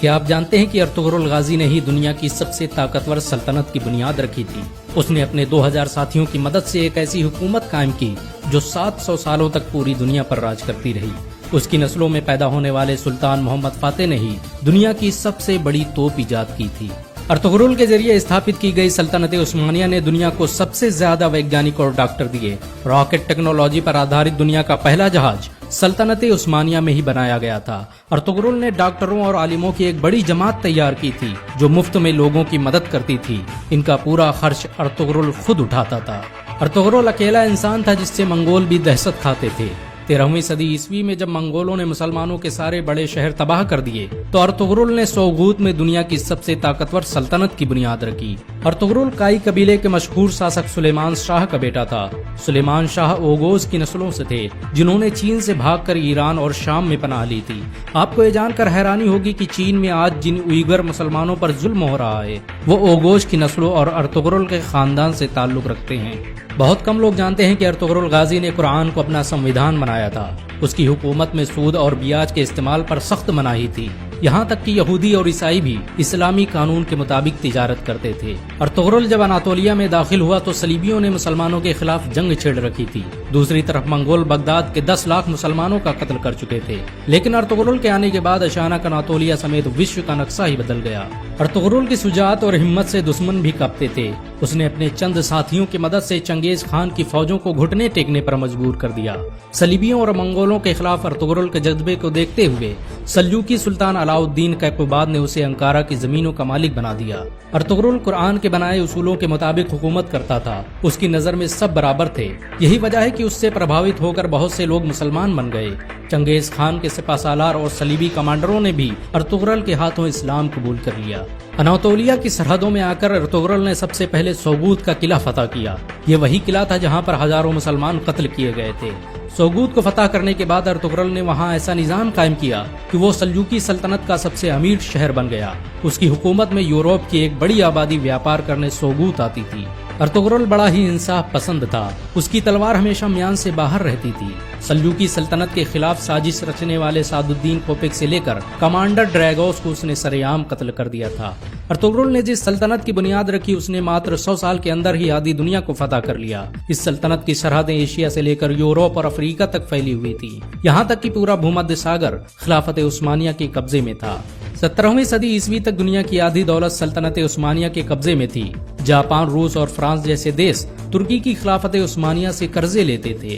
کیا آپ جانتے ہیں کہ ارطغرل غازی نے ہی دنیا کی سب سے طاقتور سلطنت کی بنیاد رکھی تھی؟ اس نے اپنے 2000 ساتھیوں کی مدد سے ایک ایسی حکومت قائم کی جو 700 سالوں تک پوری دنیا پر راج کرتی رہی۔ اس کی نسلوں میں پیدا ہونے والے سلطان محمد فاتح نے ہی دنیا کی سب سے بڑی توپ ایجاد کی تھی۔ ارطغرل کے ذریعے استھاپت کی گئی سلطنت عثمانیہ نے دنیا کو سب سے زیادہ ویگیانک اور ڈاکٹر دیے۔ راکٹ ٹیکنالوجی پر آدھارت دنیا کا پہلا جہاز سلطنت عثمانیہ میں ہی بنایا گیا تھا۔ ارطغرل نے ڈاکٹروں اور عالموں کی ایک بڑی جماعت تیار کی تھی جو مفت میں لوگوں کی مدد کرتی تھی۔ ان کا پورا خرچ ارطغرل خود اٹھاتا تھا۔ ارطغرل اکیلا انسان تھا جس سے منگول بھی دہشت کھاتے تھے۔ 13ویں صدی عیسوی میں جب منگولوں نے مسلمانوں کے سارے بڑے شہر تباہ کر دیے تو ارطغرل نے سوغوت میں دنیا کی سب سے طاقتور سلطنت کی بنیاد رکھی۔ ارطغرل کائی قبیلے کے مشہور شاسک سلیمان شاہ کا بیٹا تھا۔ سلیمان شاہ اوغوز کی نسلوں سے تھے جنہوں نے چین سے بھاگ کر ایران اور شام میں پناہ لی تھی۔ آپ کو یہ جان کر حیرانی ہوگی کہ چین میں آج جن اوئیگر مسلمانوں پر ظلم ہو رہا ہے وہ اوغوز کی نسلوں اور ارطغرل کے خاندان سے تعلق رکھتے ہیں۔ بہت کم لوگ جانتے ہیں کہ ارطغرل غازی نے قرآن کو اپنا سنویدھان بنایا تھا۔ اس کی حکومت میں سود اور بیاج کے استعمال پر سخت مناہی تھی، یہاں تک کہ یہودی اور عیسائی بھی اسلامی قانون کے مطابق تجارت کرتے تھے۔ ارطغرل جب اناطولیہ میں داخل ہوا تو صلیبیوں نے مسلمانوں کے خلاف جنگ چھیڑ رکھی تھی۔ دوسری طرف منگول بغداد کے 10 لاکھ مسلمانوں کا قتل کر چکے تھے، لیکن ارطغرل کے آنے کے بعد اچانک اناطولیہ سمیت وشو کا نقشہ ہی بدل گیا۔ ارطغرل کی شجاعت اور ہمت سے دشمن بھی کانپتے تھے۔ اس نے اپنے چند ساتھیوں کی مدد سے چنگیز خان کی فوجوں کو گھٹنے ٹیکنے پر مجبور کر دیا۔ صلیبیوں اور منگولوں کے خلاف ارطغرل کے جذبے کو دیکھتے ہوئے سلجوقی سلطان علاؤالدین کیقوباد نے اسے انکارا کی زمینوں کا مالک بنا دیا۔ ارطغرل قرآن کے بنائے اصولوں کے مطابق حکومت کرتا تھا۔ اس کی نظر میں سب برابر تھے۔ یہی وجہ ہے کہ اس سے پربھاوت ہو کر بہت سے لوگ مسلمان بن گئے۔ چنگیز خان کے سپہ سالار اور صلیبی کمانڈروں نے بھی ارطغرل کے ہاتھوں اسلام قبول کر لیا۔ اناطولیہ کی سرحدوں میں آ کر ارطغرل نے سب سے پہلے سوغوت کا قلعہ فتح کیا۔ یہ وہی قلعہ تھا جہاں پر ہزاروں مسلمان قتل کیے گئے تھے۔ سوغوت کو فتح کرنے کے بعد ارطغرل نے وہاں ایسا نظام قائم کیا کہ وہ سلجوقی سلطنت کا سب سے امیر شہر بن گیا۔ اس کی حکومت میں یورپ کی ایک بڑی آبادی ویاپار کرنے سوغوت آتی تھی۔ ارطغرل بڑا ہی انصاف پسند تھا۔ اس کی تلوار ہمیشہ میان سے باہر رہتی تھی۔ سلجوقی سلطنت کے خلاف سازش رچنے والے سعد الدین کوپیک سے لے کر کمانڈر ڈریگوس کو اس نے سرے عام قتل کر دیا تھا۔ ارطغرل نے جس سلطنت کی بنیاد رکھی اس نے ماتر 100 سال کے اندر ہی آدھی دنیا کو فتح کر لیا۔ اس سلطنت کی سرحدیں ایشیا سے لے کر یورپ اور افریقہ تک پھیلی ہوئی تھی، یہاں تک کہ پورا بھومدھیہ ساگر خلافت عثمانیہ کے قبضے میں تھا۔ 17ویں صدی عیسوی تک دنیا کی آدھی دولت سلطنت عثمانیہ کے قبضے میں تھی۔ جاپان، روس اور فرانس جیسے دیش ترکی کی خلافت عثمانیہ سے قرضے لیتے تھے۔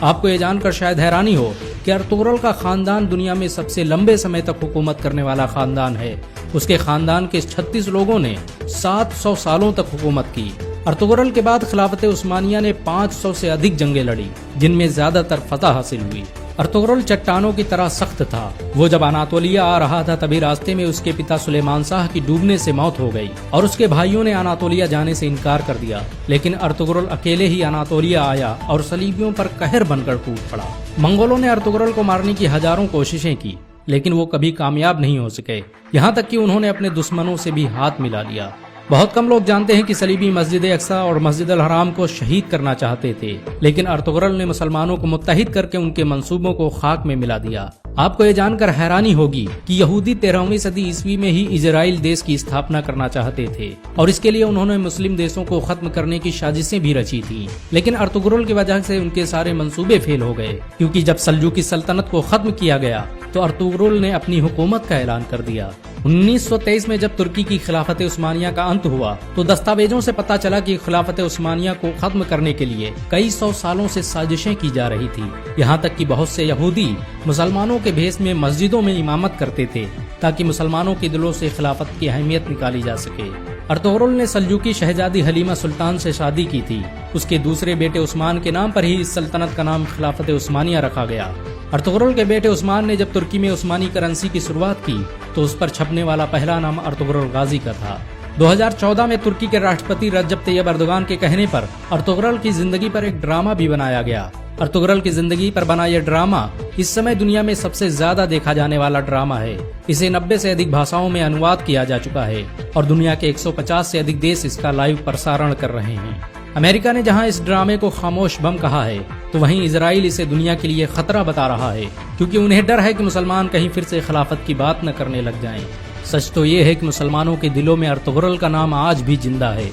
آپ کو یہ جان کر شاید حیرانی ہو کہ ارطغرل کا خاندان دنیا میں سب سے لمبے سمے تک حکومت کرنے والا خاندان ہے۔ اس کے خاندان کے 36 لوگوں نے 700 سالوں تک حکومت کی۔ ارطغرل کے بعد خلافت عثمانیہ نے 500 سے ادھک جنگیں لڑی جن میں زیادہ تر فتح حاصل ہوئی۔ ارطغرل چٹانوں کی طرح سخت تھا۔ وہ جب اناطولیہ آ رہا تھا تبھی راستے میں اس کے پتا سلیمان شاہ کی ڈوبنے سے موت ہو گئی اور اس کے بھائیوں نے اناطولیہ جانے سے انکار کر دیا، لیکن ارطغرل اکیلے ہی اناطولیہ آیا اور صلیبیوں پر قہر بن کر ٹوٹ پڑا۔ منگولوں نے ارطغرل کو مارنے کی ہزاروں کوششیں کی لیکن وہ کبھی کامیاب نہیں ہو سکے، یہاں تک کہ انہوں نے اپنے دشمنوں سے بھی ہاتھ ملا لیا۔ بہت کم لوگ جانتے ہیں کہ صلیبی مسجد اقصی اور مسجد الحرام کو شہید کرنا چاہتے تھے، لیکن ارطغرل نے مسلمانوں کو متحد کر کے ان کے منصوبوں کو خاک میں ملا دیا۔ آپ کو یہ جان کر حیرانی ہوگی کہ یہودی 13ویں صدی عیسوی میں ہی اسرائیل دیش کی استھاپنا کرنا چاہتے تھے اور اس کے لیے انہوں نے مسلم دیشوں کو ختم کرنے کی سازشیں بھی رچی تھیں، لیکن ارطغرل کی وجہ سے ان کے سارے منصوبے فیل ہو گئے، کیونکہ جب سلجوقی سلطنت کو ختم کیا گیا تو ارطغرل نے اپنی حکومت کا اعلان کر دیا۔ 1923 میں جب ترکی کی خلافت عثمانیہ کا انت ہوا تو دستاویزوں سے پتہ چلا کہ خلافت عثمانیہ کو ختم کرنے کے لیے کئی 100 سالوں سے سازشیں کی جا رہی تھی، یہاں تک کہ بہت سے یہودی مسلمانوں کے بھیس میں مسجدوں میں امامت کرتے تھے تاکہ مسلمانوں کے دلوں سے خلافت کی اہمیت نکالی جا سکے۔ ارطغرل نے سلجوقی شہزادی حلیمہ سلطان سے شادی کی تھی۔ اس کے دوسرے بیٹے عثمان کے نام پر ہی اس سلطنت کا نام خلافت عثمانیہ رکھا گیا۔ ارطغرل کے بیٹے عثمان نے جب ترکی میں عثمانی کرنسی کی شروعات کی تو اس پر چھپنے والا پہلا نام ارطغرل غازی کا تھا۔ 2014 میں ترکی کے راشٹرپتی رجب طیب اردوغان کے کہنے پر ارطغرل کی زندگی پر ایک ڈرامہ بھی بنایا گیا۔ ارطغرل کی زندگی پر بنا یہ ڈرامہ اس سمے دنیا میں سب سے زیادہ دیکھا جانے والا ڈرامہ ہے۔ اسے 90 سے ادھک بھاشاؤں میں انواد کیا جا چکا ہے اور دنیا کے 150 سے ادھک دیش اس کا لائیو پرسارن کر رہے ہیں۔ امریکہ نے جہاں اس ڈرامے کو خاموش بم کہا ہے تو وہیں اسرائیل اسے دنیا کے لیے خطرہ بتا رہا ہے، کیونکہ انہیں ڈر ہے کہ مسلمان کہیں پھر سے خلافت کی بات نہ کرنے لگ جائیں۔ سچ تو یہ ہے کہ مسلمانوں کے دلوں میں ارطغرل کا نام آج بھی زندہ ہے،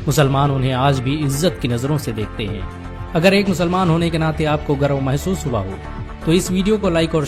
مسلمان انہیں آج بھی عزت کی نظروں سے دیکھتے ہیں۔ اگر ایک مسلمان ہونے کے ناطے آپ کو گرو محسوس ہوا ہو تو اس ویڈیو کو لائک اور